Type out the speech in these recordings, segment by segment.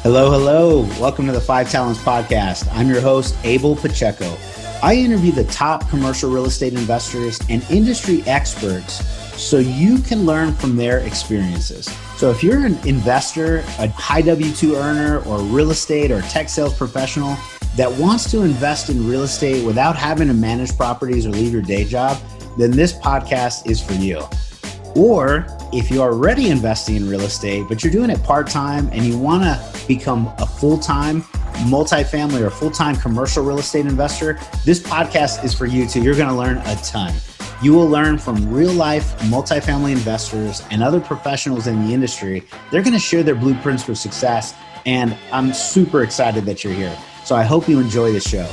Hello, hello. Welcome to the 5TalentsPodcast. I'm your host, Abel Pacheco. I interview the top commercial real estate investors and industry experts so you can learn from their experiences. So if you're an investor, a high W-2 earner, or real estate or tech sales professional that wants to invest in real estate without having to manage properties or leave your day job, then this podcast is for you. Or if you're already investing in real estate, but you're doing it part-time and you want to become a full-time multifamily or full-time commercial real estate investor, this podcast is for you too. You're going to learn a ton. You will learn from real-life multifamily investors and other professionals in the industry. They're going to share their blueprints for success, and I'm super excited that you're here. So I hope you enjoy the show.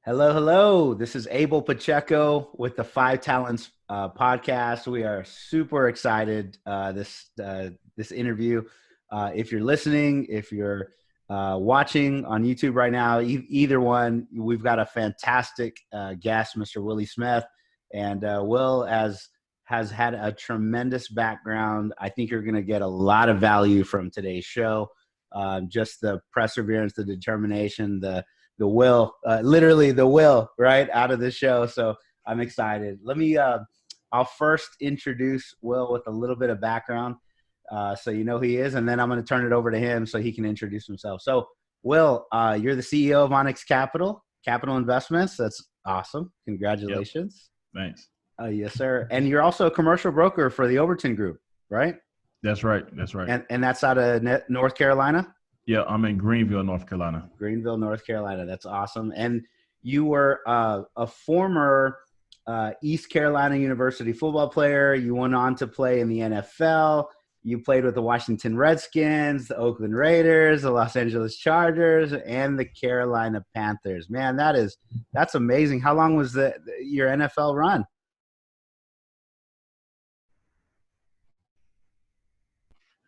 Hello, hello. This is Abel Pacheco with the 5Talents podcast. We are super excited this interview. If you're listening, if you're watching on YouTube right now, either one, we've got a fantastic guest, Mr. Willie Smith, and Will has had a tremendous background. I think you're going to get a lot of value from today's show. Just the perseverance, the determination, the will, literally the will, right, out of the show. So I'm excited. I'll first introduce Will with a little bit of background so you know who he is, and then I'm going to turn it over to him so he can introduce himself. So Will, you're the CEO of Onyx Capital Investments. That's awesome. Congratulations. Yep. Thanks. Yes, sir. And you're also a commercial broker for the Overton Group, right? That's right. And that's out of North Carolina? Yeah, I'm in Greenville, North Carolina. Greenville, North Carolina. That's awesome. And you were a former East Carolina University football player. You went on to play in the NFL. You played with the Washington Redskins, the Oakland Raiders, the Los Angeles Chargers, and the Carolina Panthers. Man, that's amazing. How long was your NFL run?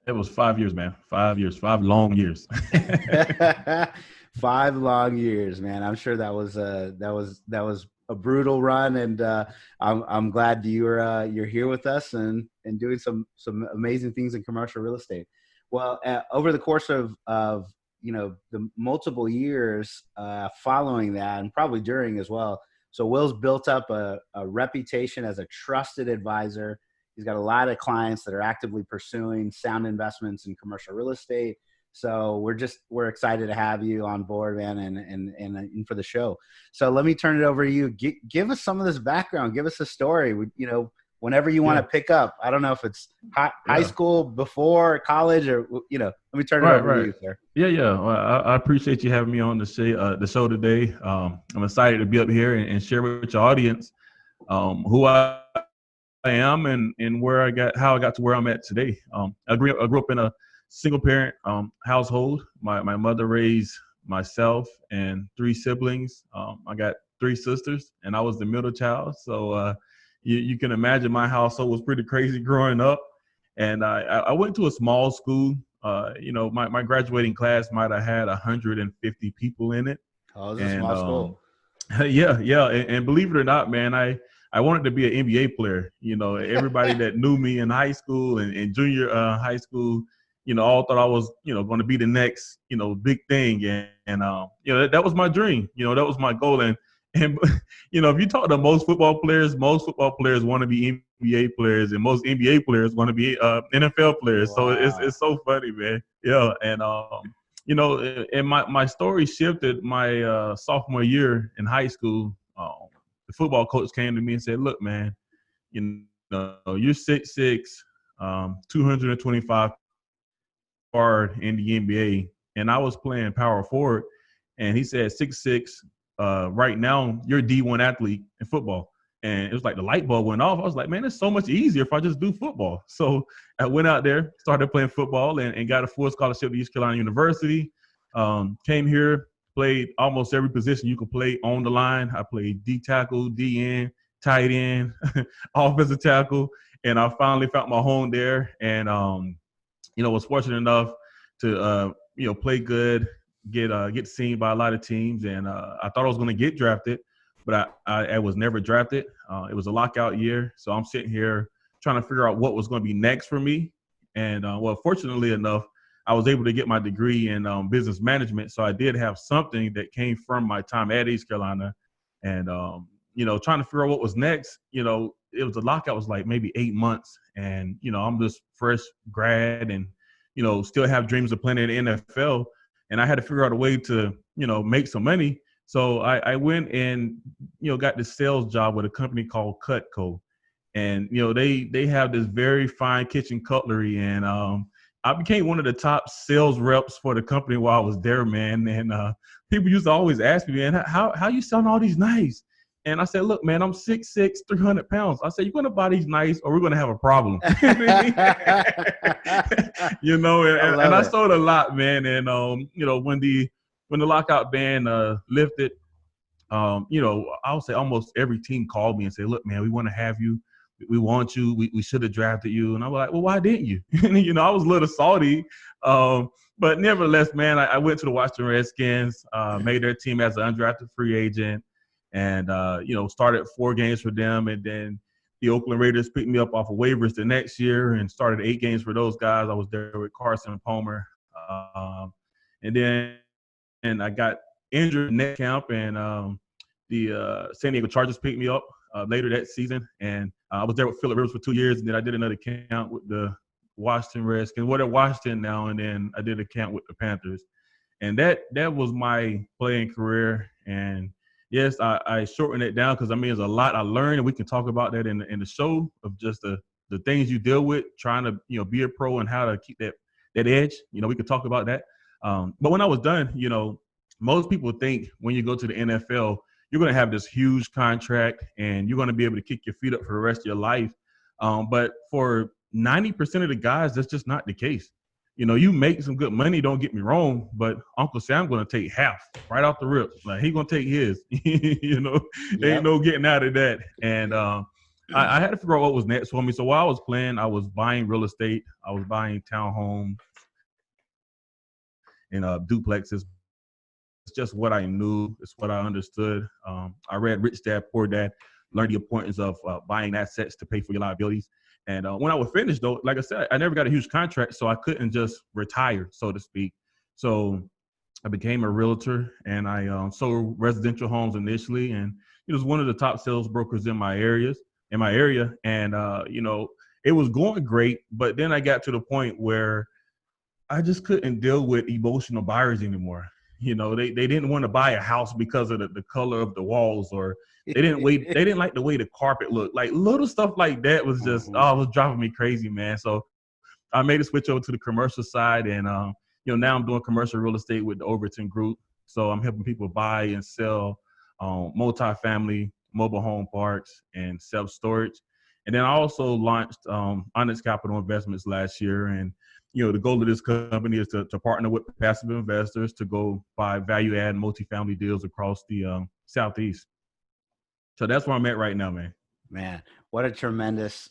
It was 5 years, man. 5 years, 5 long years. 5 long years, man. I'm sure that was a brutal run, and I'm glad you're here with us and doing some amazing things in commercial real estate. Well, over the course of the multiple years following that, and probably during as well. So Will's built up a reputation as a trusted advisor. He's got a lot of clients that are actively pursuing sound investments in commercial real estate. So we're excited to have you on board, man, and for the show. So let me turn it over to you. Give us some of this background. Give us a story. Whenever you want to pick up. I don't know if it's high school, before college, or let me turn it over to you, sir. Yeah. Well, I appreciate you having me on the show today. I'm excited to be up here and share with your audience who I am and how I got to where I'm at today. I grew up in a single parent household. My mother raised myself and 3 siblings. I got 3 sisters, and I was the middle child. So you can imagine my household was pretty crazy growing up. And I went to a small school. My graduating class might have had 150 people in it. Oh, it was a small school. Yeah. And believe it or not, man, I wanted to be an NBA player. Everybody that knew me in high school and junior high school, all thought I was, going to be the next, big thing. And that was my dream. That was my goal. And if you talk to most football players want to be NBA players, and most NBA players want to be NFL players. Wow. So it's so funny, man. Yeah. And, and my story shifted my sophomore year in high school. The football coach came to me and said, "Look, man, you're 6'6", 225 guard in the NBA, and I was playing power forward." And he said, 6'6", right now you're a D1 athlete in football. And it was like the light bulb went off. I was like, man, it's so much easier if I just do football. So I went out there, started playing football, and got a full scholarship to East Carolina University. Came here. Played almost every position you could play on the line. I played D tackle, D end, tight end, offensive tackle, and I finally found my home there. And was fortunate enough to play good, get seen by a lot of teams. And I thought I was going to get drafted, but I was never drafted. It was a lockout year, so I'm sitting here trying to figure out what was going to be next for me. And well, fortunately enough, I was able to get my degree in business management. So I did have something that came from my time at East Carolina. And, trying to figure out what was next, it was a lockout was like maybe 8 months. And, I'm just fresh grad and, still have dreams of playing in the NFL. And I had to figure out a way to, make some money. So I went and, got this sales job with a company called Cutco. And, they have this very fine kitchen cutlery. And I became one of the top sales reps for the company while I was there, man. And people used to always ask me, man, how you selling all these knives? And I said, look, man, I'm 6'6", 300 pounds. I said, you're going to buy these knives or we're going to have a problem. And I sold a lot, man. And, when the lockout ban lifted, I would say almost every team called me and said, look, man, we want to have you. We want you. We should have drafted you. And I was like, well, why didn't you? And, I was a little salty. But nevertheless, man, I went to the Washington Redskins, made their team as an undrafted free agent. And, started 4 games for them. And then the Oakland Raiders picked me up off of waivers the next year and started 8 games for those guys. I was there with Carson Palmer. And then I got injured in that camp. And the San Diego Chargers picked me up later that season. And I was there with Phillip Rivers for 2 years. And then I did another camp with the Washington Redskins. Well, they're Washington now. And then I did a camp with the Panthers. And that was my playing career. And yes, I shortened it down because, there's a lot I learned, and we can talk about that in the show of just the things you deal with, trying to, be a pro and how to keep that edge. We could talk about that. But when I was done, most people think when you go to the NFL, you're going to have this huge contract and you're going to be able to kick your feet up for the rest of your life. But for 90% of the guys, that's just not the case. You make some good money, don't get me wrong, but Uncle Sam going to take half right off the rip. Like, he going to take his, There ain't no getting out of that. And I had to figure out what was next for me. So while I was playing, I was buying real estate. I was buying townhomes and duplexes. It's just what I knew. It's what I understood. I read Rich Dad, Poor Dad, learned the importance of buying assets to pay for your liabilities. And when I was finished, though, like I said, I never got a huge contract, so I couldn't just retire, so to speak. So I became a realtor, and I sold residential homes initially, and it was one of the top sales brokers in my area. And, it was going great, but then I got to the point where I just couldn't deal with emotional buyers anymore. They didn't want to buy a house because of the color of the walls, or they didn't like the way the carpet looked. Like, little stuff like that was just, it was driving me crazy, man. So I made a switch over to the commercial side, and now I'm doing commercial real estate with the Overton Group. So I'm helping people buy and sell multifamily, mobile home parks, and self-storage. And then I also launched Onyx Capital Investments last year, and the goal of this company is to partner with passive investors to go buy value-add multifamily deals across the Southeast. So that's where I'm at right now, man. Man, what a tremendous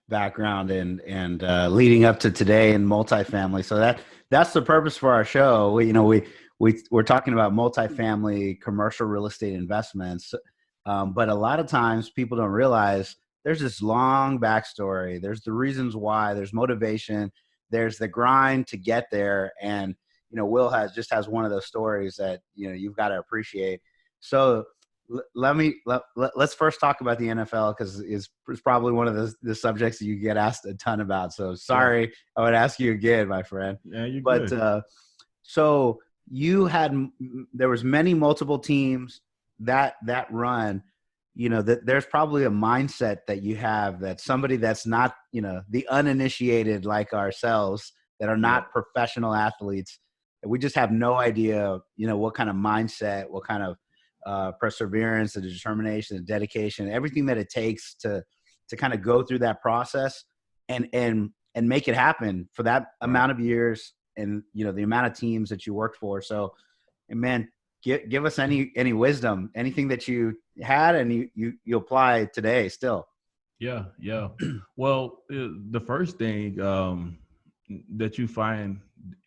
background and leading up to today in multifamily. So that's the purpose for our show. We're talking about multifamily commercial real estate investments, but a lot of times people don't realize there's this long backstory. There's the reasons why. There's motivation. There's the grind to get there. And Will has one of those stories that you've got to appreciate. So let's first talk about the NFL, because it's probably one of the subjects that you get asked a ton about. So sorry, I would ask you again, my friend. Yeah, you're good. So there was multiple teams that run. That there's probably a mindset that you have that somebody that's not, the uninitiated like ourselves, that are not professional athletes, that we just have no idea, what kind of mindset, what kind of perseverance, the determination, the dedication, everything that it takes to kind of go through that process and make it happen for that amount of years, and the amount of teams that you worked for. So, and man, give us any wisdom, anything that you had and you apply today still. Yeah. Well, the first thing that you find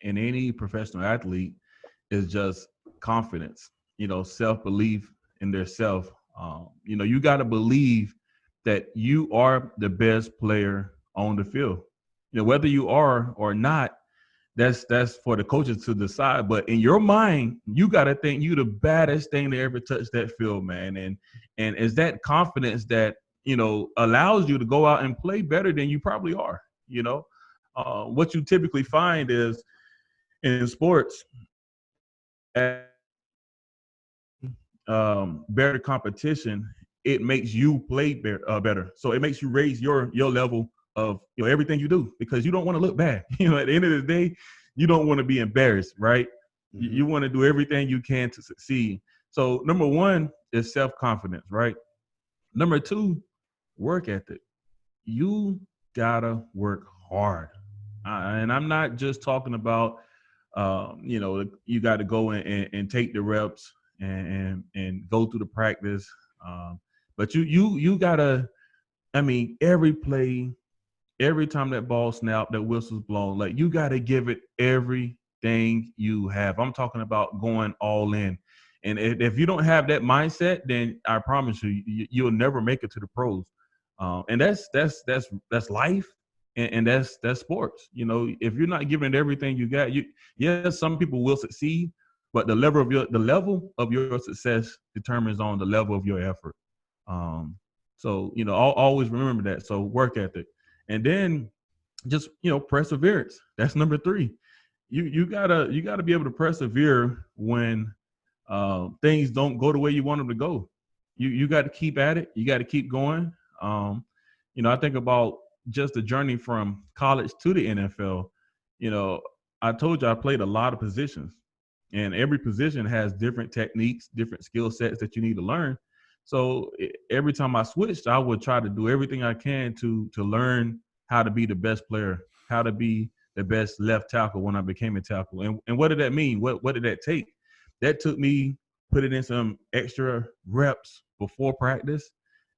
in any professional athlete is just confidence, self-belief in their self. You got to believe that you are the best player on the field. Whether you are or not, that's for the coaches to decide. But in your mind, you got to think you the baddest thing to ever touch that field, man. And it's that confidence that, allows you to go out and play better than you probably are. What you typically find is in sports, better competition, it makes you play better. So it makes you raise your level of everything you do, because you don't want to look bad. At the end of the day, you don't want to be embarrassed, right? Mm-hmm. You want to do everything you can to succeed. So number one is self-confidence, right? Number two, work ethic. You gotta work hard, and I'm not just talking about you got to go and take the reps and go through the practice. But you gotta, every play, every time that ball snapped, that whistle's blown, like you gotta give it everything you have. I'm talking about going all in. And if you don't have that mindset, then I promise you'll never make it to the pros. And that's life. And that's sports. If you're not giving it everything you got, some people will succeed, but the level of your success determines on the level of your effort. So always remember that. So work ethic, and then just perseverance. That's number three. You gotta be able to persevere when things don't go the way you want them to go. You got to keep at it. You got to keep going. I think about just the journey from college to the NFL. I told you I played a lot of positions, and every position has different techniques, different skill sets that you need to learn. So every time I switched, I would try to do everything I can to learn how to be the best player, how to be the best left tackle when I became a tackle. And what did that mean? What did that take? That took me putting in some extra reps before practice,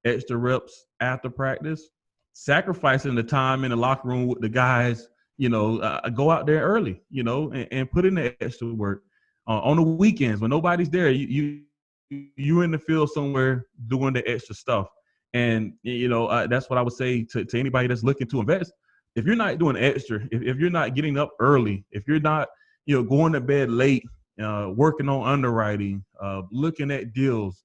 extra reps after practice, sacrificing the time in the locker room with the guys, go out there early, and put in the extra work. On the weekends when nobody's there, you're in the field somewhere doing the extra stuff. And, that's what I would say to anybody that's looking to invest. If you're not doing extra, if you're not getting up early, if you're not, going to bed late, working on underwriting, looking at deals,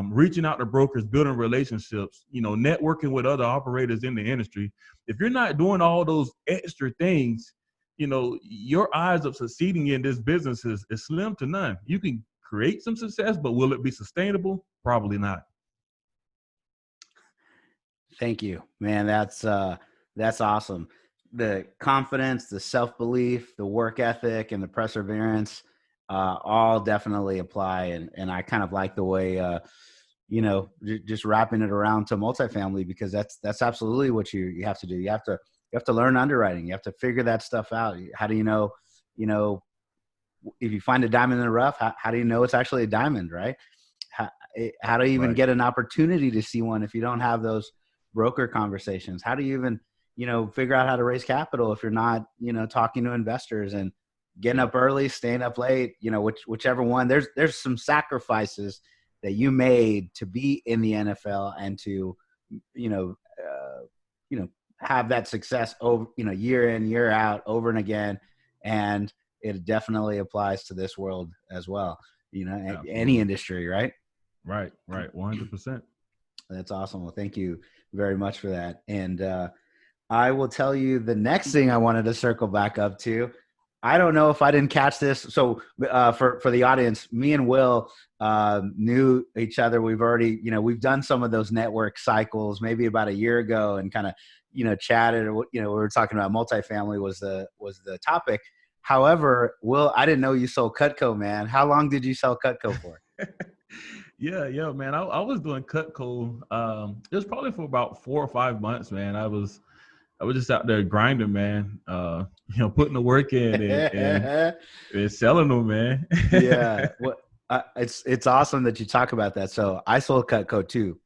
reaching out to brokers, building relationships, networking with other operators in the industry. If you're not doing all those extra things, your odds of succeeding in this business is slim to none. You can create some success, but will it be sustainable? Probably not. Thank you, man. That's awesome. The confidence, the self-belief, the work ethic, and the perseverance all definitely apply. And I kind of like the way, just wrapping it around to multifamily, because that's absolutely what you have to do. You have to learn underwriting. You have to figure that stuff out. How do you know, if you find a diamond in the rough, how do you know it's actually a diamond, right? How do you even get an opportunity to see one if you don't have those broker conversations? How do you even, figure out how to raise capital if you're not, talking to investors and getting up early, staying up late, whichever one. There's some sacrifices that you made to be in the NFL and to, have that success over, year in, year out, over and again. And it definitely applies to this world as well. Any industry, right? Right. 100%. That's awesome. Well, thank you very much for that. And I will tell you the next thing I wanted to circle back up to. I don't know if I didn't catch this. So for the audience, me and Will knew each other. We've already, we've done some of those network cycles maybe about a year ago, and kind of, chatted. We were talking about multifamily was the topic. However, Will, I didn't know you sold Cutco, man. How long did you sell Cutco for? Yeah, man. I was doing Cutco. It was probably for about 4 or 5 months, man. I was just out there grinding, man. Putting the work in and selling them, man. Yeah. Well, it's awesome that you talk about that. So I sold Cutco too.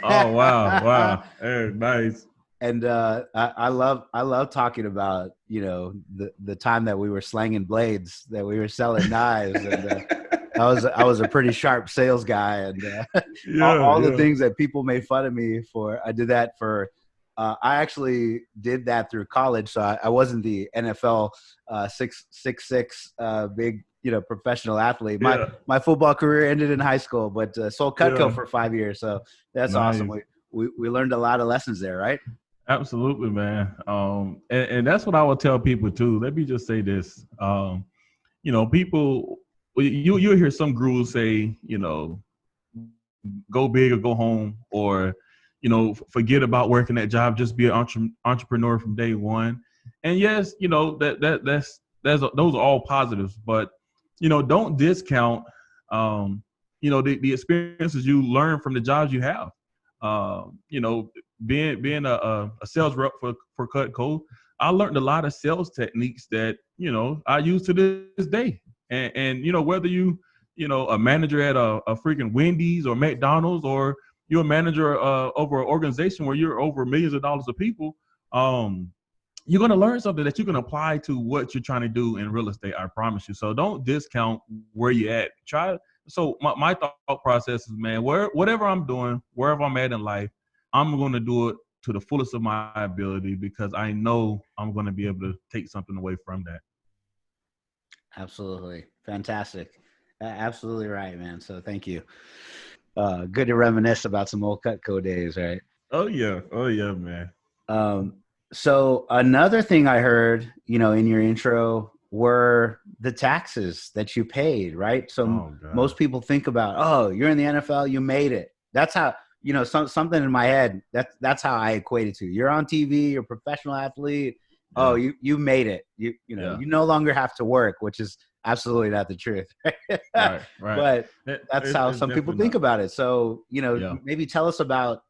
Oh, wow. Hey, nice. And I love talking about, the time that we were slanging blades, that we were selling knives. And I was a pretty sharp sales guy, and Yeah, all the yeah, things that people made fun of me for, I did that for. I actually did that through college, so I wasn't the NFL 6'6" big professional athlete. My yeah, my football career ended in high school, but sold Cutco yeah. for 5 years, so that's awesome. Nice. We learned a lot of lessons there, right? Absolutely, man. And that's what I would tell people too. Let me just say this. People, you'll hear some gurus say, go big or go home, or forget about working that job, just be an entrepreneur from day one. And yes, that's those are all positives, but don't discount the experiences you learn from the jobs you have. Being a sales rep for Cutco, I learned a lot of sales techniques that I use to this day. And whether a manager at a freaking Wendy's or McDonald's, or you're a manager over an organization where you're over millions of dollars of people, you're going to learn something that you can apply to what you're trying to do in real estate. I promise you. So don't discount where you're at. So my thought process is, man, whatever I'm doing, wherever I'm at in life, I'm going to do it to the fullest of my ability, because I know I'm going to be able to take something away from that. Absolutely. Fantastic. Absolutely right, man. So thank you. Good to reminisce about some old Cutco days, right? Oh yeah, man. Um, so another thing I heard, in your intro were the taxes that you paid, right? So Oh God. most people think about, oh, you're in the NFL, you made it. That's how, something in my head, that's how I equate it to. You're on TV, you're a professional athlete. Yeah. Oh, you made it. You no longer have to work, which is absolutely not the truth. Right. But that's how some people think about it. So, Yeah. maybe tell us about,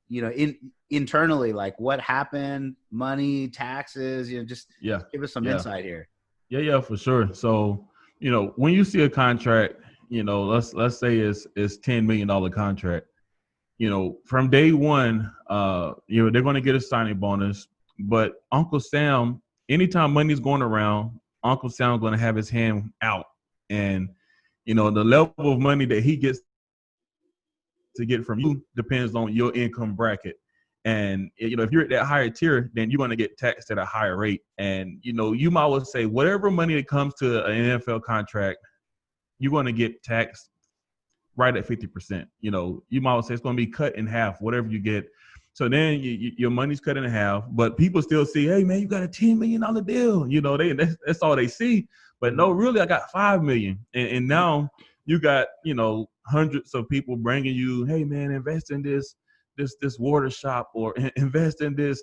internally, like what happened, money, taxes, just give us some insight here. Yeah, for sure. So, when you see a contract, let's say it's $10 million contract, from day one, they're going to get a signing bonus, but Uncle Sam, anytime money's going around, Uncle Sam's going to have his hand out. And, the level of money that he gets to get from you depends on your income bracket. And, if you're at that higher tier, then you're going to get taxed at a higher rate. And, you might well say whatever money that comes to an NFL contract, you're going to get taxed right at 50%. You might well say it's going to be cut in half, whatever you get. So then your money's cut in half, but people still see, hey man, you got a $10 million deal. That's all they see. But no, really, I got $5 million. And now you got, hundreds of people bringing you, hey man, invest in this water shop, or invest in this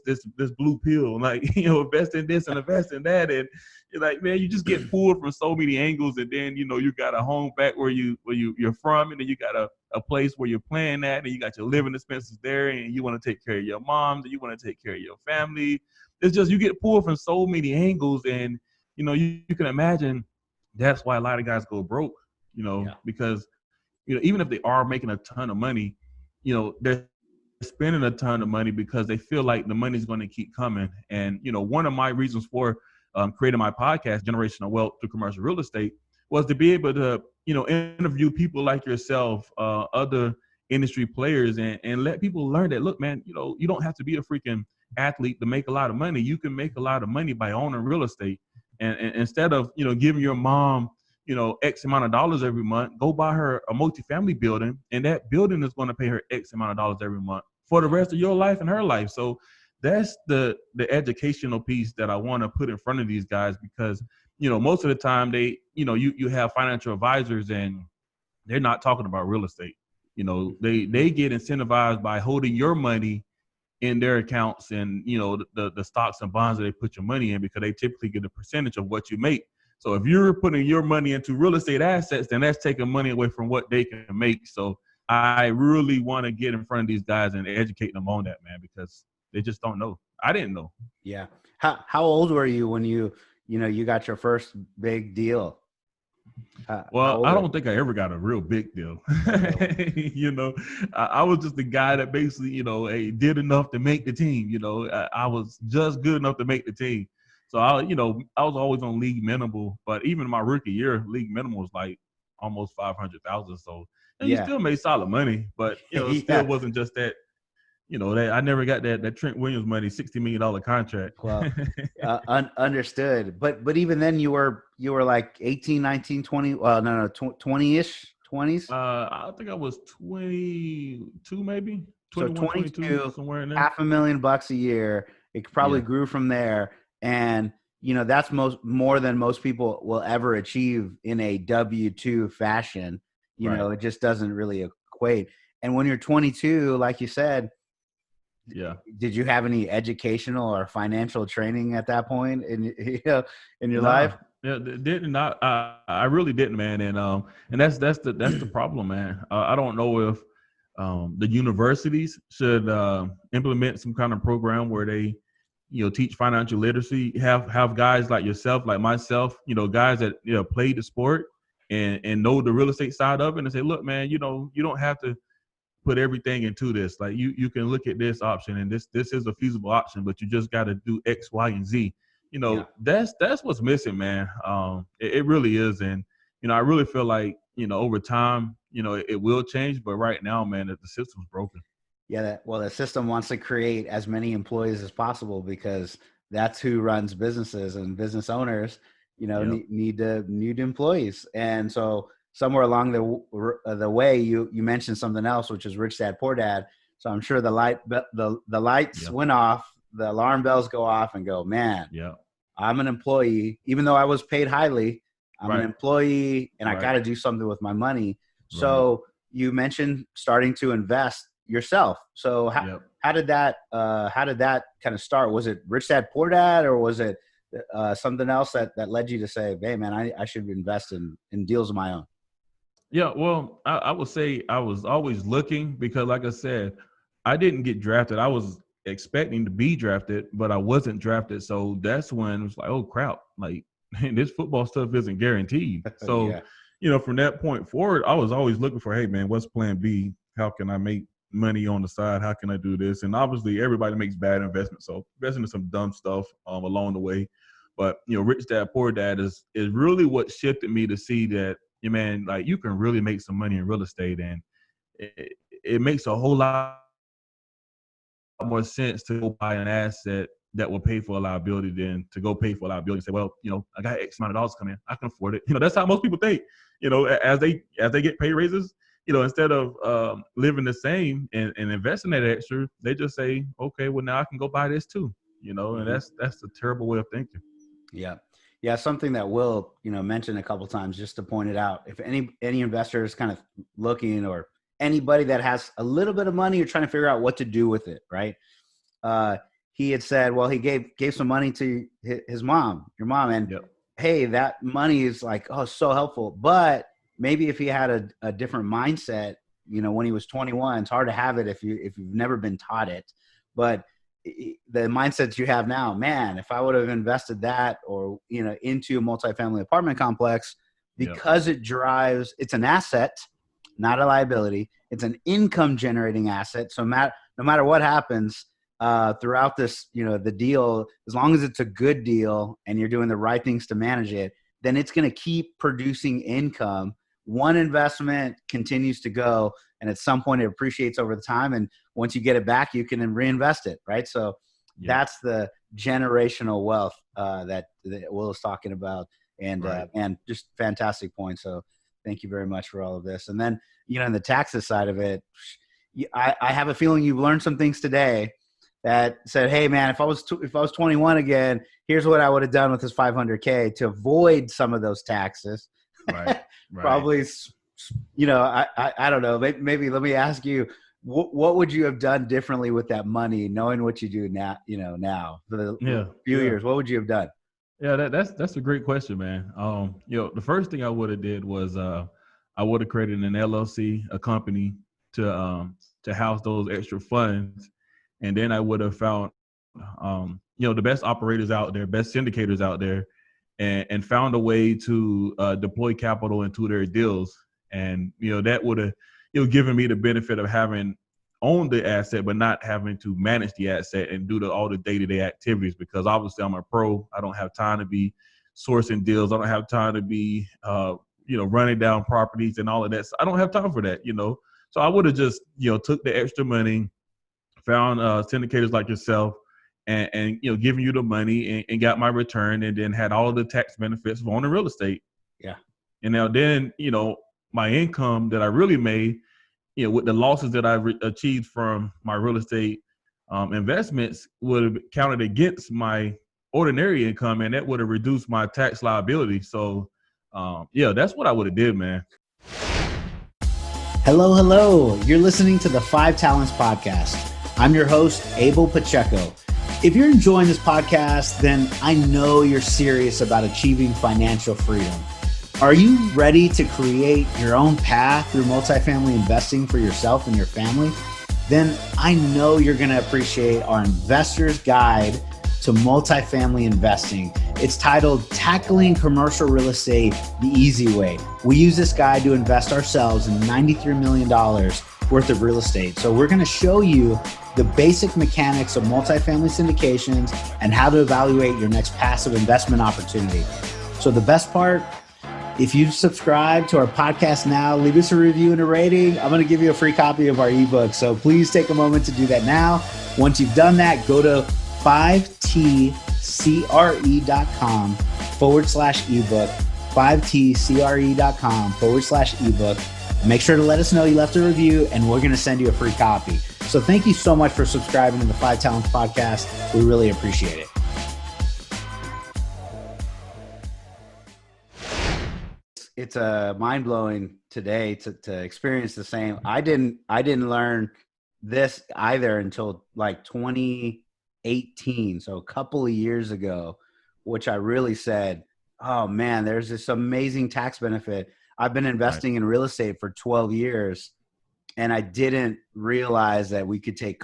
blue pill, like, invest in this and invest in that. And you're like, man, you just get pulled from so many angles. And then, you got a home back where you're from, and then you got a place where you're playing at, and you got your living expenses there, and you want to take care of your moms, and you want to take care of your family. It's just, you get pulled from so many angles. And, you can imagine that's why a lot of guys go broke, because, even if they are making a ton of money, they're spending a ton of money because they feel like the money's going to keep coming. And, one of my reasons for creating my podcast, Generational Wealth Through Commercial Real Estate, was to be able to, interview people like yourself, other industry players, and let people learn that, look, man, you don't have to be a freaking athlete to make a lot of money. You can make a lot of money by owning real estate. And instead of, giving your mom, X amount of dollars every month, go buy her a multifamily building, and that building is going to pay her X amount of dollars every month for the rest of your life and her life. So that's the educational piece that I want to put in front of these guys, because, most of the time they, you have financial advisors and they're not talking about real estate. They get incentivized by holding your money in their accounts, and, the stocks and bonds that they put your money in, because they typically get a percentage of what you make. So if you're putting your money into real estate assets, then that's taking money away from what they can make. So I really want to get in front of these guys and educate them on that, man, because they just don't know. I didn't know. Yeah. How old were you when you got your first big deal? Well, I don't think I ever got a real big deal. I was just the guy that basically, hey, did enough to make the team. I was just good enough to make the team. So I was always on league minimal, but even my rookie year, league minimal was like almost 500,000. So you Yeah. still made solid money, but it still Yeah. wasn't just that. That I never got that Trent Williams money, $60 million contract. Well, understood. But even then you were like 18, 19, 20. Well, no, 20-ish, 20s. I think I was 22, maybe So 21, 22, 22, somewhere in there. $500,000 a year. It probably grew from there. And, that's more than most people will ever achieve in a W-2 fashion. Right. It just doesn't really equate. And when you're 22, like you said, Yeah. did you have any educational or financial training at that point in your Nah, life? yeah, didn't not. I really didn't, man. And that's the problem, man. I don't know if the universities should implement some kind of program where they, teach financial literacy. Have guys like yourself, like myself, guys that played the sport and know the real estate side of it, and say, look, man, you don't have to put everything into this. Like you can look at this option, and this is a feasible option, but you just got to do X, Y, and Z. Yeah. That's what's missing, man. It really is. And I really feel like over time, it will change, but right now, man, the system's broken. Yeah. The system wants to create as many employees as possible because that's who runs businesses, and business owners, Yep. need employees. And so somewhere along the way, you mentioned something else, which is Rich Dad Poor Dad. So I'm sure the lights Yep. went off, the alarm bells go off, and go, man, Yeah. I'm an employee, even though I was paid highly. I'm an Right. employee, and I Right. got to do something with my money. Right. So you mentioned starting to invest yourself. So Yep. how did that kind of start? Was it Rich Dad Poor Dad, or was it something else that led you to say, hey man, I should invest in deals of my own? Yeah, well, I would say I was always looking because, like I said, I didn't get drafted. I was expecting to be drafted, but I wasn't drafted. So that's when it was like, oh, crap, like this football stuff isn't guaranteed. So, Yeah. From that point forward, I was always looking for, hey, man, what's plan B? How can I make money on the side? How can I do this? And obviously, everybody makes bad investments. So investing in some dumb stuff along the way. But, Rich Dad, Poor Dad is really what shifted me to see that, man, like you can really make some money in real estate, and it makes a whole lot more sense to go buy an asset that will pay for a liability than to go pay for a liability and say, well, I got X amount of dollars coming in, I can afford it. That's how most people think. As they get pay raises, instead of living the same and investing that extra, they just say, okay, well now I can go buy this too. And that's a terrible way of thinking. Yeah. Yeah. Something that Will, mentioned a couple of times, just to point it out. If any investor is kind of looking, or anybody that has a little bit of money or trying to figure out what to do with it, right? He had said, well, he gave some money to your mom, and Yep. hey, that money is like, oh, so helpful. But maybe if he had a different mindset, when he was 21, it's hard to have it if you've never been taught it. But the mindsets you have now, man, if I would have invested that, or, into a multifamily apartment complex, because it's an asset, not a liability. It's an income generating asset. So no matter what happens throughout this, the deal, as long as it's a good deal and you're doing the right things to manage it, then it's going to keep producing income. One investment continues to go, and at some point it appreciates over the time. And once you get it back, you can then reinvest it. Right. So that's the generational wealth that Will is talking about. And, and just fantastic point. So thank you very much for all of this. And then, in the taxes side of it, I have a feeling you've learned some things today that said, hey man, if I was 21 again, here's what I would have done with this $500K to avoid some of those taxes. Right. Probably, I don't know. Maybe let me ask you, what would you have done differently with that money, knowing what you do now, now for the few years? What would you have done? Yeah, that's a great question, man. The first thing I would have did was I would have created an LLC, a company to house those extra funds, and then I would have found the best operators out there, best syndicators out there, and found a way to deploy capital into their deals, and that would have given me the benefit of having owned the asset, but not having to manage the asset and do all the day-to-day activities, because obviously I'm a pro. I don't have time to be sourcing deals. I don't have time to be running down properties and all of that. So I don't have time for that, So I would have just, took the extra money, found syndicators like yourself, and giving you the money and got my return, and then had all the tax benefits of owning real estate. Yeah. And now then, my income that I really made, with the losses that I achieved from my real estate investments would have counted against my ordinary income, and that would have reduced my tax liability. So, that's what I would have did, man. Hello. You're listening to the 5 Talents Podcast. I'm your host, Abel Pacheco. If you're enjoying this podcast, then I know you're serious about achieving financial freedom. Are you ready to create your own path through multifamily investing for yourself and your family? Then I know you're going to appreciate our Investor's Guide to Multifamily Investing. It's titled Tackling Commercial Real Estate the Easy Way. We use this guide to invest ourselves in $93 million worth of real estate. So we're going to show you the basic mechanics of multifamily syndications and how to evaluate your next passive investment opportunity. So the best part, if you subscribe to our podcast now, leave us a review and a rating. I'm going to give you a free copy of our ebook. So please take a moment to do that now. Once you've done that, go to 5tcre.com/ebook, 5tcre.com/ebook. Make sure to let us know you left a review, and we're going to send you a free copy. So thank you so much for subscribing to the 5 Talents Podcast. We really appreciate it. It's mind-blowing today to experience the same. I didn't learn this either until like 2018, so a couple of years ago, which I really said, oh man, there's this amazing tax benefit. I've been investing in real estate for 12 years, and I didn't realize that we could take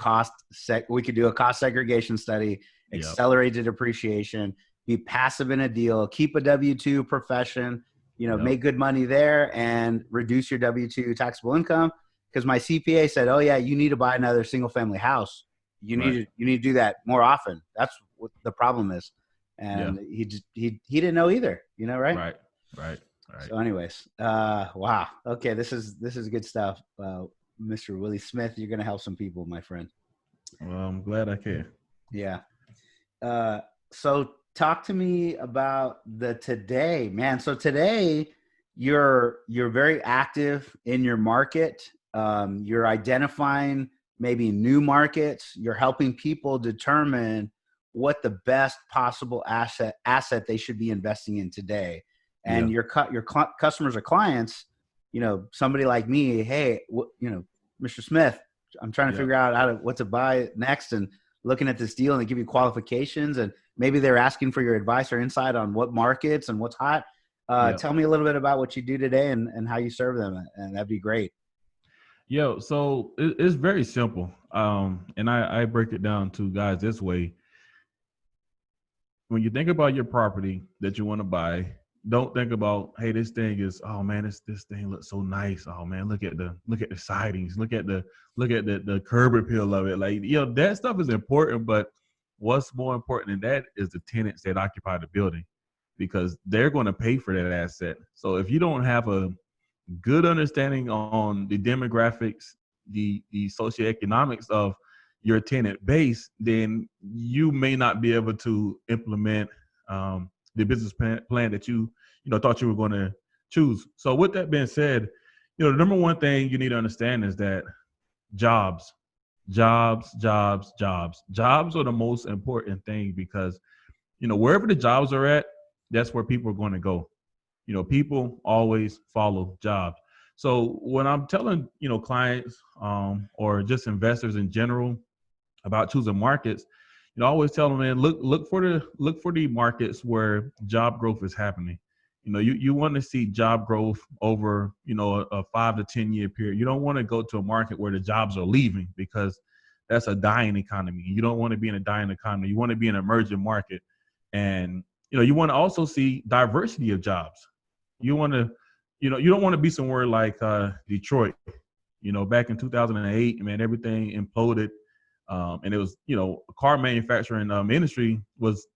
we could do a cost segregation study, accelerated depreciation, be passive in a deal, keep a W-2 profession, make good money there, and reduce your W-2 taxable income. Because my CPA said, oh yeah, you need to buy another single family house. You need to do that more often. That's what the problem is. And he didn't know either, right? Right. So anyways, wow. Okay. This is good stuff. Mr. Willie Smith, you're going to help some people, my friend. Well, I'm glad I can. Yeah. So talk to me about the today, man. So today you're very active in your market. You're identifying maybe new markets. You're helping people determine what the best possible asset they should be investing in today. And your customers or clients, somebody like me, hey, Mr. Smith, I'm trying to figure out what to buy next, and looking at this deal, and they give you qualifications, and maybe they're asking for your advice or insight on what markets and what's hot. Tell me a little bit about what you do today and how you serve them, and that'd be great. So it's very simple. And I break it down to guys this way. When you think about your property that you want to buy, don't think about, hey, this thing is, oh man, this thing looks so nice. Oh man, look at the sidings, look at the curb appeal of it. Like, that stuff is important, but what's more important than that is the tenants that occupy the building, because they're going to pay for that asset. So if you don't have a good understanding on the demographics, the socioeconomics of your tenant base, then you may not be able to implement the business plan that you thought you were going to choose. So with that being said, the number one thing you need to understand is that jobs are the most important thing, because wherever the jobs are at, that's where people are going to go. People always follow jobs. So when I'm telling, clients or just investors in general about choosing markets, I always tell them, man, look for the markets where job growth is happening. You want to see job growth over, a 5 to 10 year period. You don't want to go to a market where the jobs are leaving, because that's a dying economy. You don't want to be in a dying economy. You want to be in an emerging market. And, you want to also see diversity of jobs. You want to, you don't want to be somewhere like Detroit. Back in 2008, man, everything imploded. And it was, car manufacturing industry was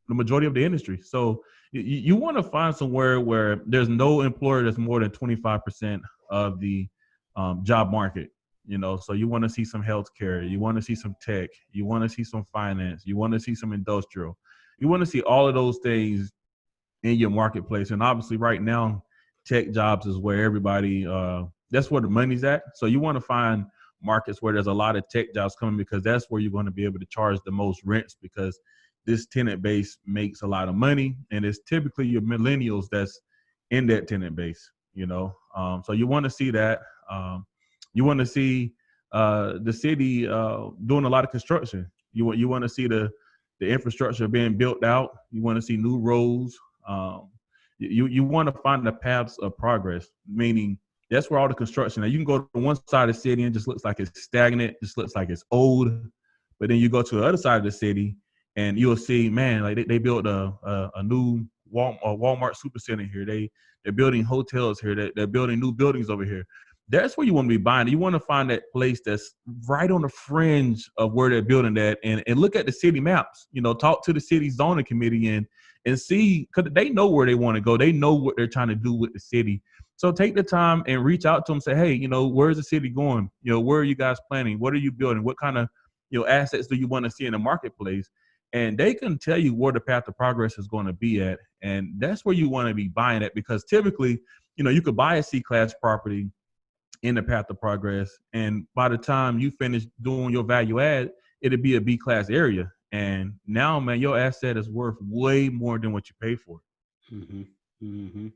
the majority of the industry. So You want to find somewhere where there's no employer that's more than 25% of the job market. So you want to see some healthcare, you want to see some tech, you want to see some finance, you want to see some industrial, you want to see all of those things in your marketplace. And obviously right now, tech jobs is where everybody, that's where the money's at. So you want to find markets where there's a lot of tech jobs coming, because that's where you're going to be able to charge the most rents, because this tenant base makes a lot of money, and it's typically your millennials that's in that tenant base, so you want to see that. You want to see the city doing a lot of construction. You want to see the infrastructure being built out. You want to see new roads. You want to find the paths of progress, meaning that's where all the construction. Now you can go to one side of the city and just looks like it's stagnant, just looks like it's old. But then you go to the other side of the city and you'll see, man, like they built a new Walmart supercenter here. They're building hotels here. They're building new buildings over here. That's where you want to be buying. You want to find that place that's right on the fringe of where they're building that, and look at the city maps. Talk to the city zoning committee and see, because they know where they want to go. They know what they're trying to do with the city. So take the time and reach out to them. Say, hey, where's the city going? Where are you guys planning? What are you building? What kind of assets do you want to see in the marketplace? And they can tell you where the path of progress is going to be at, and that's where you want to be buying at, because typically, you could buy a C-class property in the path of progress, and by the time you finish doing your value add, it'll be a B-class area. And now, man, your asset is worth way more than what you pay for it. Mm-hmm. Mm-hmm.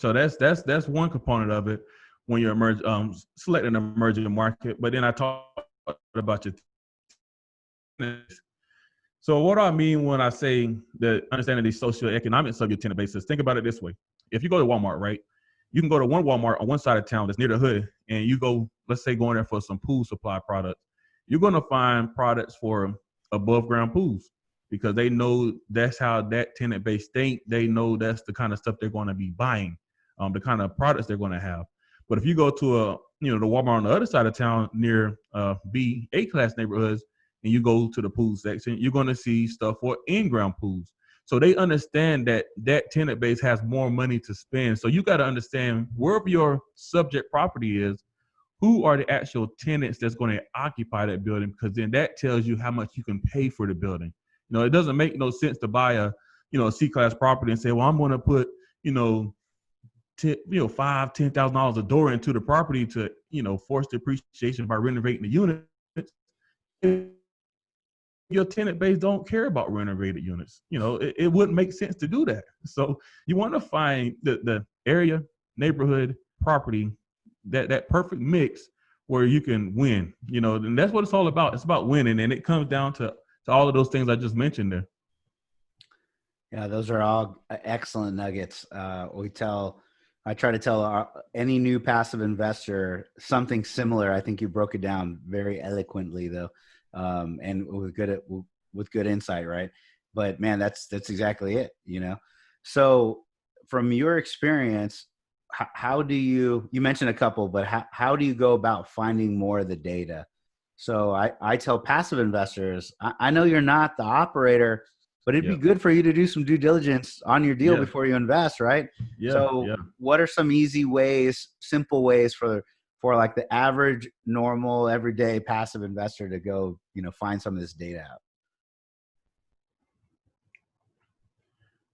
So that's one component of it when you're selecting an emerging market. But then I talked about your tenants. So what do I mean when I say the understanding the socioeconomics of your tenant basis? Think about it this way. If you go to Walmart, right, you can go to one Walmart on one side of town that's near the hood, and you go, let's say, going there for some pool supply products. You're going to find products for above ground pools, because they know that's how that tenant base think. They know that's the kind of stuff they're going to be buying, the kind of products they're going to have. But if you go to the Walmart on the other side of town near A-class neighborhoods, and you go to the pool section, you're going to see stuff for in-ground pools. So they understand that that tenant base has more money to spend. So you got to understand, wherever your subject property is, who are the actual tenants that's going to occupy that building, because then that tells you how much you can pay for the building. It doesn't make no sense to buy a C-class property and say, well, I'm going to put $5,000-$10,000 a door into the property to force the appreciation by renovating the units. Your tenant base don't care about renovated units. It wouldn't make sense to do that. So you want to find the area, neighborhood, property, that perfect mix where you can win, and that's what it's all about. It's about winning. And it comes down to all of those things I just mentioned there. Yeah, those are all excellent nuggets. I try to tell any new passive investor something similar. I think you broke it down very eloquently, though, and with good insight, right? But man, that's exactly it. So from your experience, how do you mentioned a couple, but how do you go about finding more of the data? So I tell passive investors, I know you're not the operator, but it'd be good for you to do some due diligence on your deal before you invest, right? What are some easy ways, simple ways for like the average, normal, everyday passive investor to go, find some of this data out?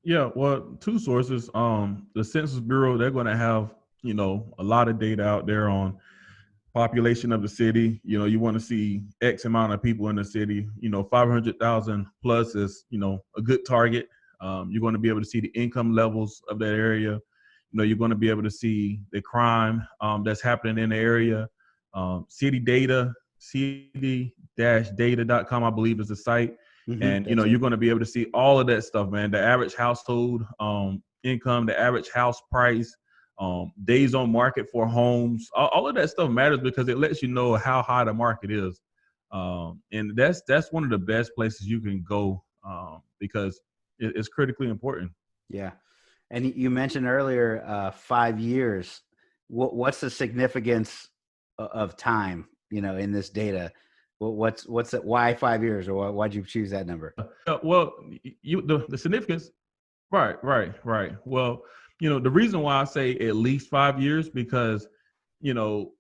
Yeah, well, two sources. The Census Bureau, they're going to have, a lot of data out there on population of the city. You want to see X amount of people in the city. 500,000 plus is, a good target. You're going to be able to see the income levels of that area. You're going to be able to see the crime that's happening in the area. City data, city-data.com, I believe, is the site. Mm-hmm. And, you're going to be able to see all of that stuff, man. The average household income, the average house price, days on market for homes, all of that stuff matters, because it lets you know how high the market is. And that's one of the best places you can go because it's critically important. Yeah. And you mentioned earlier 5 years. What's the significance of time, in this data? What's it? Why 5 years, or why'd you choose that number? Well, the significance Right. Well, the reason why I say at least 5 years, because, you know,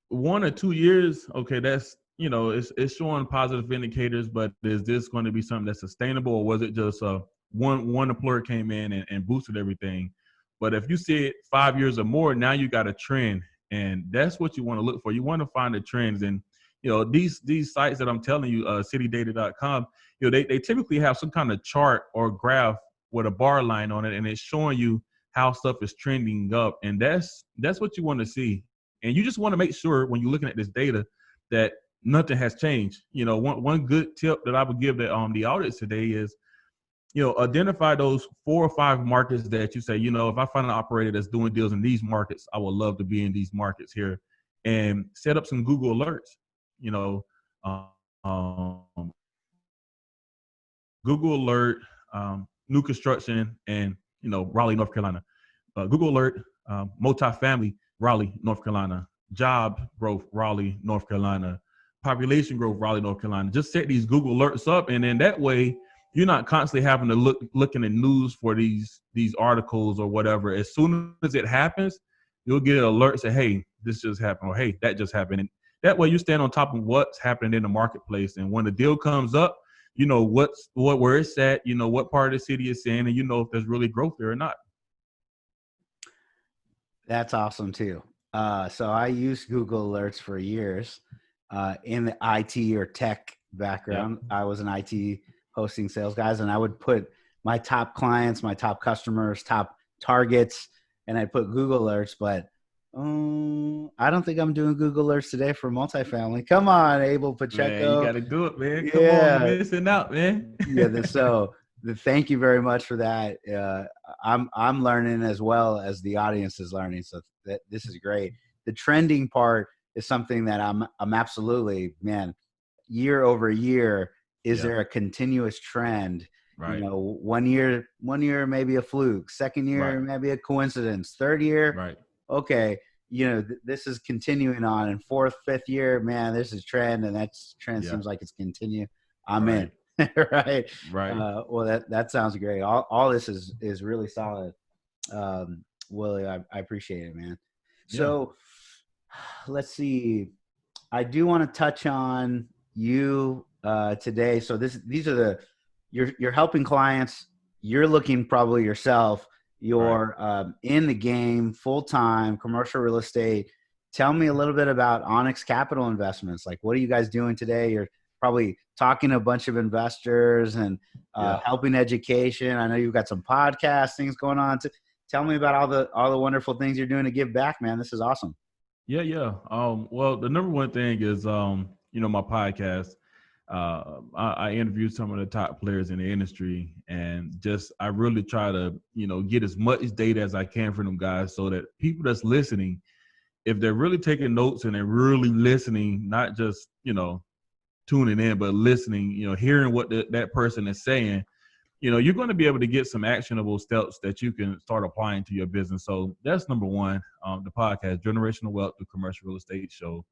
1 or 2 years, okay, that's, it's showing positive indicators, but is this going to be something that's sustainable, or was it just one employer came in and boosted everything? But if you see it 5 years or more, now you got a trend, and that's what you want to look for. You want to find the trends, and these sites that I'm telling you, citydata.com, they typically have some kind of chart or graph with a bar line on it, and it's showing you how stuff is trending up, and that's what you want to see. And you just want to make sure when you're looking at this data that nothing has changed. One good tip that I would give the audience today is, identify those 4 or 5 markets that you say, if I find an operator that's doing deals in these markets, I would love to be in these markets here, and set up some Google alerts. You know, um, Google alert, new construction, and Raleigh, North Carolina. Google alert, multifamily, Raleigh, North Carolina. Job growth, Raleigh, North Carolina. Population growth, Raleigh, North Carolina. Just set these Google alerts up, and then that way you're not constantly having to look in the news for these articles or whatever. As soon as it happens, you'll get an alert, say, hey, this just happened, or hey, that just happened. And that way you stand on top of what's happening in the marketplace. And when the deal comes up, you know where it's at, what part of the city it's in, and if there's really growth there or not. That's awesome too. So I used Google Alerts for years in the IT or tech background. Yeah. I was an IT hosting sales guys, and I would put my top clients, my top customers, top targets, and I put Google Alerts. But I don't think I'm doing Google Alerts today for multifamily. Come on, Abel, Pacheco. Man, you got to do it, man. Come on, you're missing out, man. Thank you very much for that. I'm learning as well as the audience is learning. So this is great. The trending part is something that I'm absolutely, man, year over year. Is there a continuous trend? Right. 1 year, maybe a fluke. Second year, maybe a coincidence. Third year, okay. This is continuing on. And fourth, fifth year, man, this is trend, and that trend seems like it's continue. I'm in. Right. Well, that sounds great. All this is really solid. Willie, I appreciate it, man. So let's see. I do want to touch on you today. So these are you're helping clients. You're looking probably yourself. You're in the game full-time, commercial real estate. Tell me a little bit about Onyx Capital Investments. Like, what are you guys doing today? You're probably talking to a bunch of investors and helping education. I know you've got some podcast things going on. Tell me about all the wonderful things you're doing to give back, man. This is awesome. Yeah. Well, the number one thing is, my podcast. I interviewed some of the top players in the industry, and I really try to, get as much data as I can from them guys, so that people that's listening, if they're really taking notes and they're really listening, not just, tuning in, but listening, hearing what that person is saying, you're going to be able to get some actionable steps that you can start applying to your business. So that's number one, the podcast, Generational Wealth, the Commercial Real Estate Show.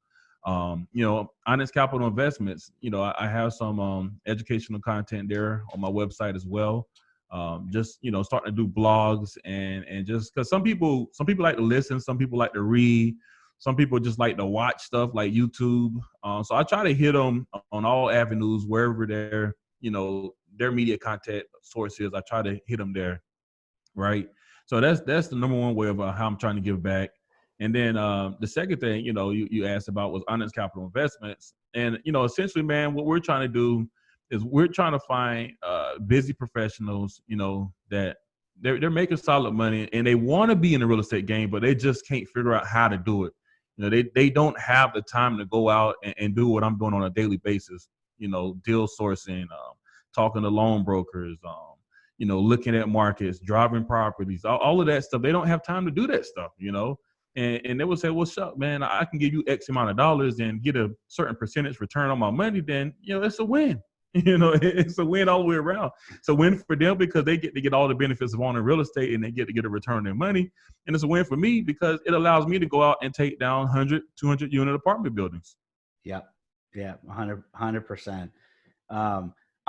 Onyx Capital Investments, I have some educational content there on my website as well. Starting to do blogs and just because some people like to listen, some people like to read, some people just like to watch stuff like YouTube. So I try to hit them on all avenues, wherever their media content source is. I try to hit them there. Right. So that's the number one way of how I'm trying to give back. And then the second thing, you asked about was Onyx Capital Investments. And, essentially, man, what we're trying to do is we're trying to find busy professionals, that they're making solid money and they want to be in the real estate game, but they just can't figure out how to do it. They don't have the time to go out and do what I'm doing on a daily basis, deal sourcing, talking to loan brokers, looking at markets, driving properties, all of that stuff. They don't have time to do that stuff, and they will say, what's up, man? I can give you X amount of dollars and get a certain percentage return on my money. Then, it's a win. It's a win all the way around. It's a win for them because they get to get all the benefits of owning real estate and they get to get a return on their money. And it's a win for me because it allows me to go out and take down 100, 200 unit apartment buildings. Yeah, 100%.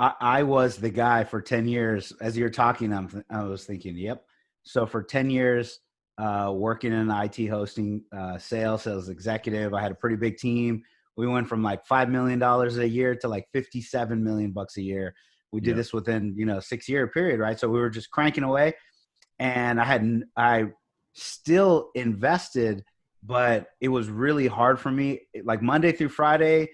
I was the guy for 10 years. As you're talking, I was thinking, yep. So for 10 years, working in IT hosting, sales executive, I had a pretty big team. We went from like $5 million a year to like 57 million bucks a year. We did this within, 6-year period, right? So we were just cranking away, and I still invested, but it was really hard for me. Like Monday through Friday,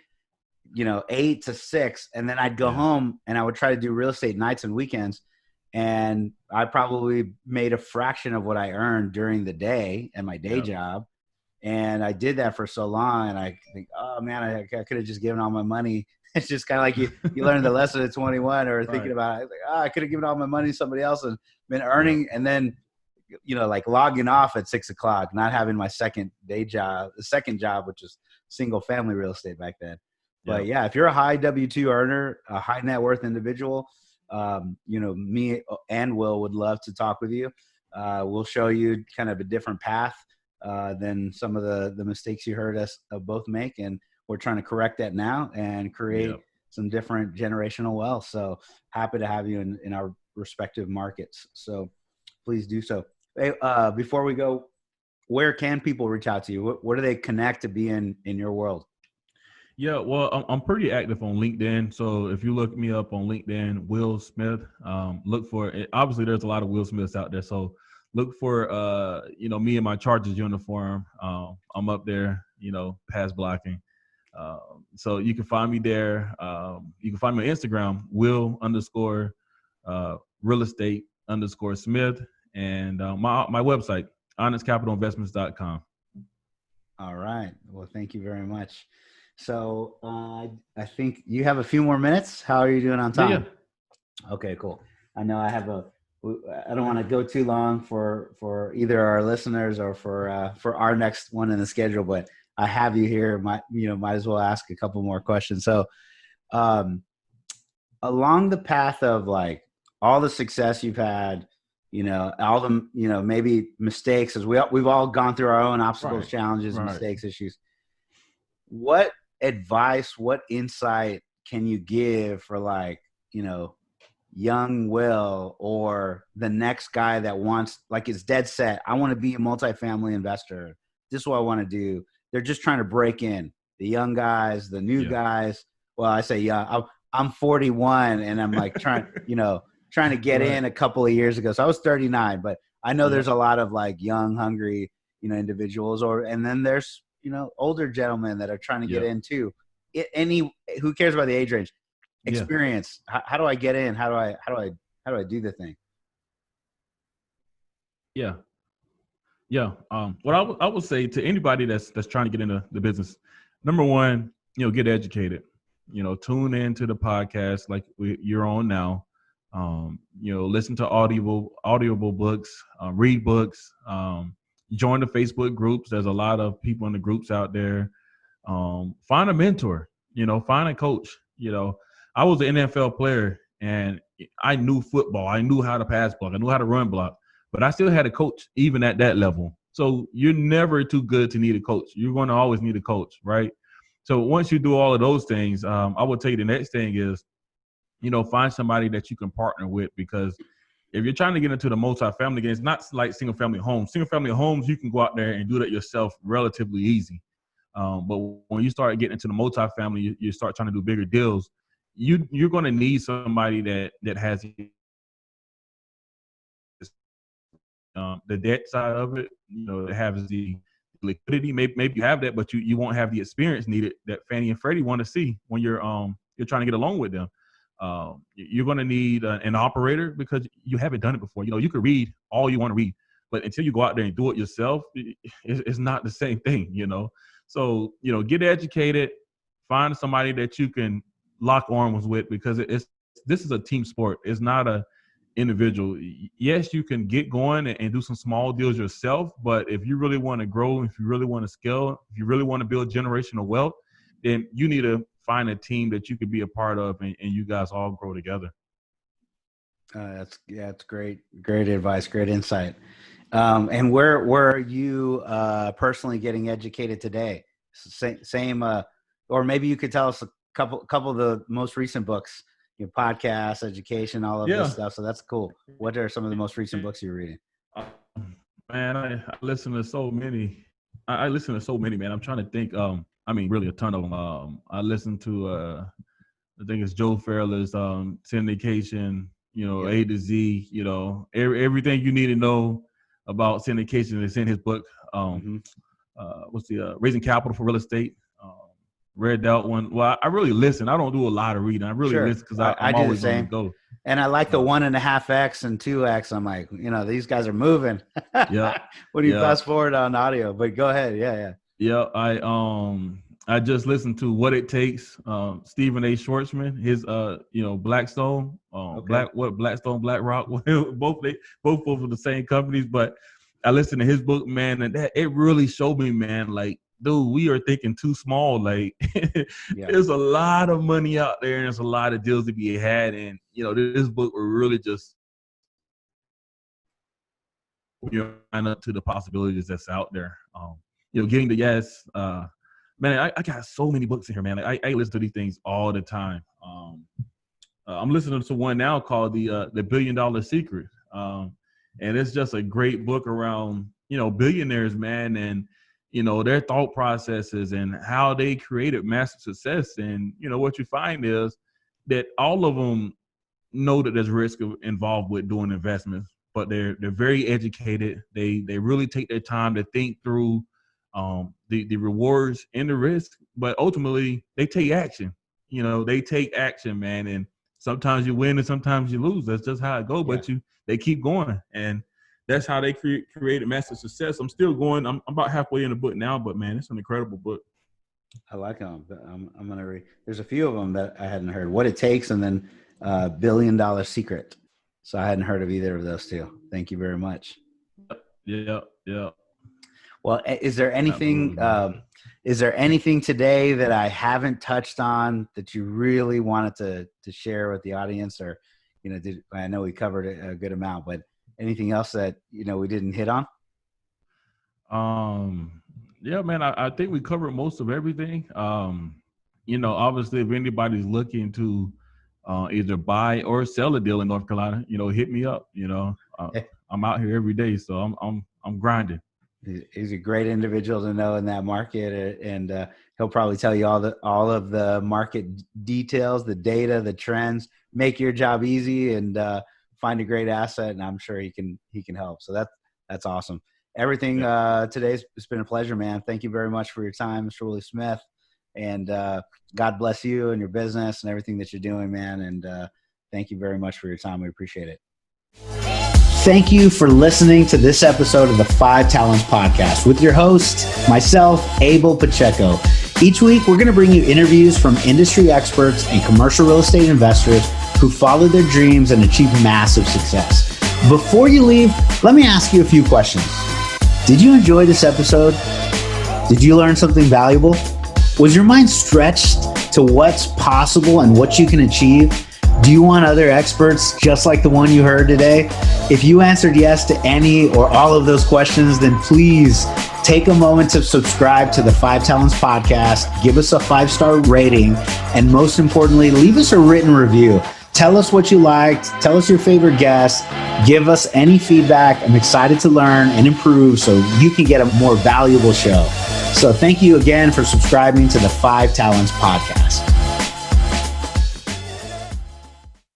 8 to 6. And then I'd go home and I would try to do real estate nights and weekends. And I probably made a fraction of what I earned during the day at my day job. And I did that for so long. And I think, oh man, I could have just given all my money. It's just kind of like you learn the lesson at 21 or thinking about it. Like, I could have given all my money to somebody else and been earning. And then, like logging off at 6 o'clock, not having my second job, which is single family real estate back then. But yeah, if you're a high W-2 earner, a high net worth individual, me and Will would love to talk with you. We'll show you kind of a different path than some of the mistakes you heard us both make. And we're trying to correct that now and create some different generational wealth. So happy to have you in our respective markets. So please do so. Hey, before we go, where can people reach out to you? Where do they connect to be in your world? Yeah, well, I'm pretty active on LinkedIn. So if you look me up on LinkedIn, Will Smith, look for it. Obviously, there's a lot of Will Smiths out there. So look for, me in my Chargers uniform. I'm up there, pass blocking. So you can find me there. You can find me on Instagram, Will_real estate _Smith. And my website, onyxcapitalinvestments.com. All right. Well, thank you very much. So I think you have a few more minutes. How are you doing on time? Yeah. Okay, cool. I know I don't want to go too long for either our listeners or for our next one in the schedule, but I have you here. Might as well ask a couple more questions. So along the path of like all the success you've had, all the, maybe mistakes, as we've all gone through our own obstacles, challenges, mistakes, issues. What advice, what insight can you give for like, young Will or the next guy that wants, like, is dead set, I want to be a multifamily investor. This is what I want to do. They're just trying to break in. The young guys, the new guys. Well, I say, I'm 41 and I'm like trying to get in a couple of years ago. So I was 39, but I know there's a lot of like young, hungry, individuals, and then there's, older gentlemen that are trying to get in too. Who cares about the age range? Experience. How do I get in? How do I do the thing? Yeah. What I would say to anybody that's trying to get into the business, number one, get educated. Tune into the podcast like you're on now. Listen to audible books, read books, join the Facebook groups. There's a lot of people in the groups out there. Find a mentor, find a coach. I was an NFL player and I knew football. I knew how to pass block. I knew how to run block, but I still had a coach even at that level. So you're never too good to need a coach. You're going to always need a coach, right? So once you do all of those things, I would tell you the next thing is, find somebody that you can partner with, because if you're trying to get into the multifamily game, it's not like single family homes. Single family homes, you can go out there and do that yourself relatively easy. But when you start getting into the multifamily, you start trying to do bigger deals. You're going to need somebody that has the debt side of it, that has the liquidity. Maybe you have that, but you won't have the experience needed that Fannie and Freddie want to see when you're trying to get along with them. You're going to need an operator because you haven't done it before. You could read all you want to read, but until you go out there and do it yourself, it's not the same thing, So, get educated, find somebody that you can lock arms with, because this is a team sport. It's not a individual. Yes, you can get going and do some small deals yourself, but if you really want to grow, if you really want to scale, if you really want to build generational wealth, then you need to find a team that you could be a part of, and you guys all grow together. That's great advice, great insight. And where are you personally getting educated today? Same, or maybe you could tell us a couple of the most recent books your podcasts, education, all of this stuff. So that's cool. What are some of the most recent books you're reading? Man, I listen to so many. I listen to so many, man. I'm trying to think. I mean, really a ton of them. I listen to, I think it's Joe Fairless, syndication, A to Z, everything you need to know about syndication is in his book. What's the Raising Capital for Real Estate? Read that one. Well, I really listen. I don't do a lot of reading. I really listen because I'm always on the go. And I like the 1.5x and 2x. I'm like, these guys are moving. Yeah. When you fast forward on audio, but go ahead. Yeah. I just listened to What It Takes. Stephen A. Schwartzman, his Blackstone, Blackstone, BlackRock, both of the same companies. But I listened to his book, man, and that it really showed me, man, like, dude, we are thinking too small. Like, there's a lot of money out there, and there's a lot of deals to be had. And this book will really just line up to the possibilities that's out there. Getting the yes. Man, I got so many books in here, man. Like, I listen to these things all the time. I'm listening to one now called the $1 Billion Secret, and it's just a great book around billionaires, man, and their thought processes and how they created massive success. And what you find is that all of them know that there's risk involved with doing investments, but they're very educated. They really take their time to think through the rewards and the risk, but ultimately they take action. They take action, man. And sometimes you win and sometimes you lose. That's just how it goes. But they keep going, and that's how they created massive success. I'm still going. I'm about halfway in the book now, but man, it's an incredible book. I like them. I'm gonna read. There's a few of them that I hadn't heard. What It Takes, and then $1 Billion Secret. So I hadn't heard of either of those two. Thank you very much. Yeah. Well, is there anything today that I haven't touched on that you really wanted to share with the audience, or I know we covered a good amount, but anything else that we didn't hit on? Yeah, man, I think we covered most of everything. Obviously, if anybody's looking to either buy or sell a deal in North Carolina, hit me up. I'm out here every day, so I'm grinding. He's a great individual to know in that market, and he'll probably tell you all of the market details, the data, the trends, make your job easy, and find a great asset. And I'm sure he can help. So that's awesome. Everything today's it's been a pleasure, man. Thank you very much for your time, Mr. Willie Smith, and God bless you and your business and everything that you're doing, man. And thank you very much for your time. We appreciate it. Thank you for listening to this episode of the 5 Talents Podcast with your host, myself, Abel Pacheco. Each week, we're going to bring you interviews from industry experts and commercial real estate investors who follow their dreams and achieve massive success. Before you leave, let me ask you a few questions. Did you enjoy this episode? Did you learn something valuable? Was your mind stretched to what's possible and what you can achieve? Do you want other experts just like the one you heard today? If you answered yes to any or all of those questions, then please take a moment to subscribe to the 5 Talents Podcast, give us a 5-star rating, and most importantly, leave us a written review. Tell us what you liked, tell us your favorite guest, give us any feedback. I'm excited to learn and improve so you can get a more valuable show. So thank you again for subscribing to the 5 Talents Podcast.